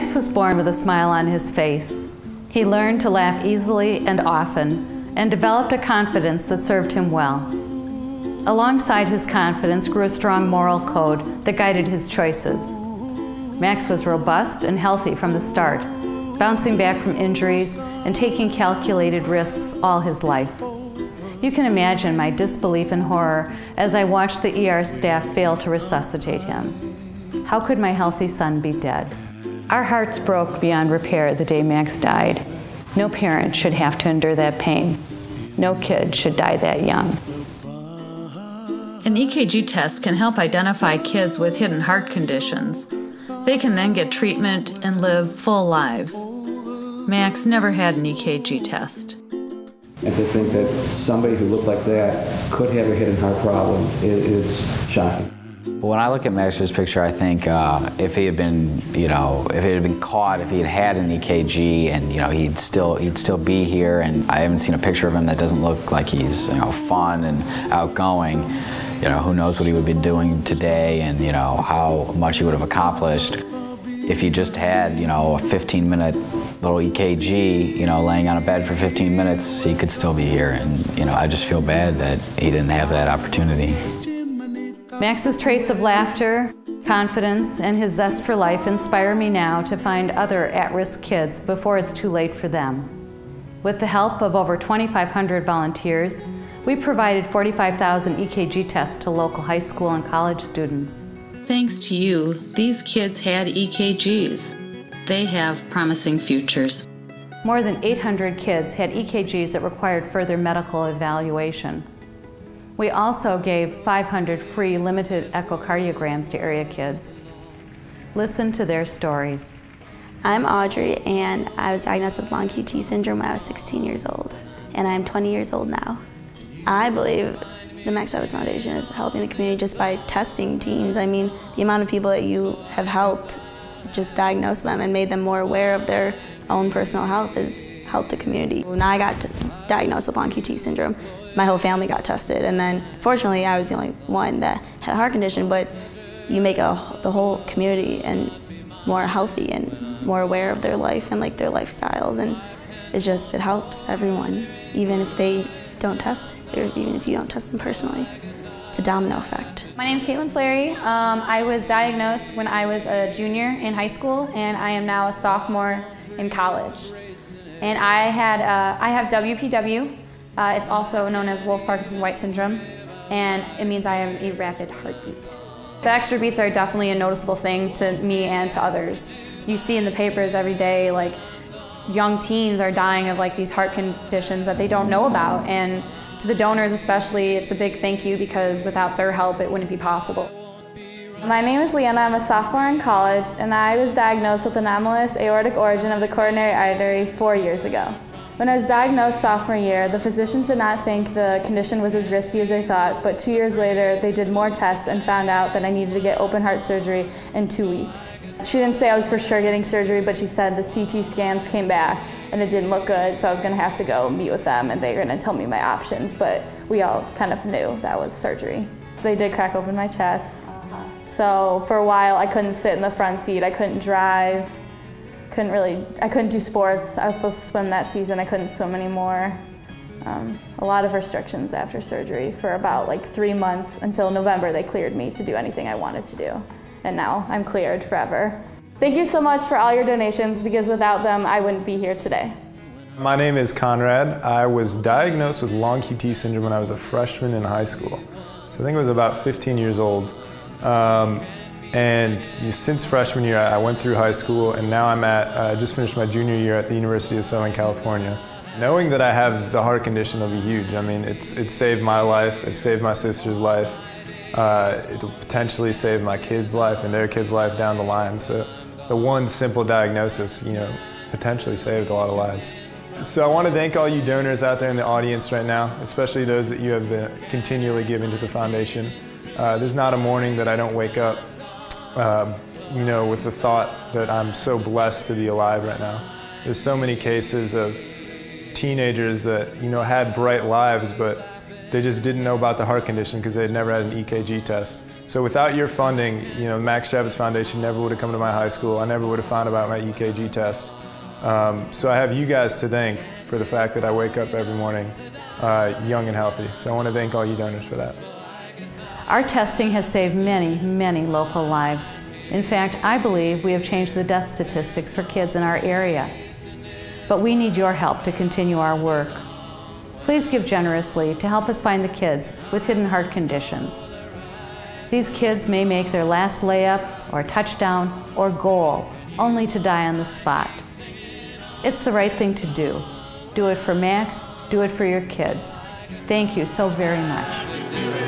Max was born with a smile on his face. He learned to laugh easily and often, and developed a confidence that served him well. Alongside his confidence grew a strong moral code that guided his choices. Max was robust and healthy from the start, bouncing back from injuries and taking calculated risks all his life. You can imagine my disbelief and horror as I watched the ER staff fail to resuscitate him. How could my healthy son be dead? Our hearts broke beyond repair the day Max died. No parent should have to endure that pain. No kid should die that young. An EKG test can help identify kids with hidden heart conditions. They can then get treatment and live full lives. Max never had an EKG test. And to think that somebody who looked like that could have a hidden heart problem is shocking. When I look at Max's picture, I think if he had been, if it had been caught, if he had had an EKG, and he'd still be here. And I haven't seen a picture of him that doesn't look like he's fun and outgoing. Who knows what he would be doing today, and how much he would have accomplished if he just had a 15-minute little EKG, laying on a bed for 15 minutes. He could still be here, and I just feel bad that he didn't have that opportunity. Max's traits of laughter, confidence, and his zest for life inspire me now to find other at-risk kids before it's too late for them. With the help of over 2,500 volunteers, we provided 45,000 EKG tests to local high school and college students. Thanks to you, these kids had EKGs. They have promising futures. More than 800 kids had EKGs that required further medical evaluation. We also gave 500 free limited echocardiograms to area kids. Listen to their stories. I'm Audrey, and I was diagnosed with long QT syndrome when I was 16 years old, and I'm 20 years old now. I believe the MAx Schewitz Foundation is helping the community just by testing teens. I mean, the amount of people that you have helped just diagnose them and made them more aware of their own personal health has helped the community. When I got diagnosed with long QT syndrome, my whole family got tested, and then fortunately I was the only one that had a heart condition, but you make the whole community and more healthy and more aware of their life and their lifestyles, and it helps everyone, even if they don't test, or even if you don't test them personally. It's a domino effect. My name's Caitlin Fleury. I was diagnosed when I was a junior in high school, and I am now a sophomore in college. And I have WPW. It's also known as Wolff-Parkinson-White syndrome, and it means I have a rapid heartbeat. The extra beats are definitely a noticeable thing to me and to others. You see in the papers every day, young teens are dying of these heart conditions that they don't know about, and to the donors especially, it's a big thank you, because without their help it wouldn't be possible. My name is Leanna. I'm a sophomore in college, and I was diagnosed with anomalous aortic origin of the coronary artery 4 years ago. When I was diagnosed sophomore year, the physicians did not think the condition was as risky as they thought, but 2 years later they did more tests and found out that I needed to get open heart surgery in 2 weeks. She didn't say I was for sure getting surgery, but she said the CT scans came back and it didn't look good, so I was going to have to go meet with them and they were going to tell me my options, but we all kind of knew that was surgery. So they did crack open my chest. So for a while I couldn't sit in the front seat, I couldn't drive, I couldn't do sports. I was supposed to swim that season, I couldn't swim anymore. A lot of restrictions after surgery for about 3 months, until November they cleared me to do anything I wanted to do. And now I'm cleared forever. Thank you so much for all your donations, because without them I wouldn't be here today. My name is Conrad. I was diagnosed with long QT syndrome when I was a freshman in high school. So I think I was about 15 years old. And since freshman year, I went through high school, and now I just finished my junior year at the University of Southern California. Knowing that I have the heart condition will be huge. I mean, it saved my life, it saved my sister's life, it will potentially save my kid's life and their kid's life down the line. So the one simple diagnosis, potentially saved a lot of lives. So I want to thank all you donors out there in the audience right now, especially those that you have been continually giving to the foundation. There's not a morning that I don't wake up with the thought that I'm so blessed to be alive right now. There's so many cases of teenagers that, had bright lives, but they just didn't know about the heart condition because they had never had an EKG test. So without your funding, you know, MAx Schewitz Foundation never would have come to my high school. I never would have found about my EKG test. So I have you guys to thank for the fact that I wake up every morning young and healthy. So I want to thank all you donors for that. Our testing has saved many, many local lives. In fact, I believe we have changed the death statistics for kids in our area. But we need your help to continue our work. Please give generously to help us find the kids with hidden heart conditions. These kids may make their last layup or touchdown or goal only to die on the spot. It's the right thing to do. Do it for Max, do it for your kids. Thank you so very much.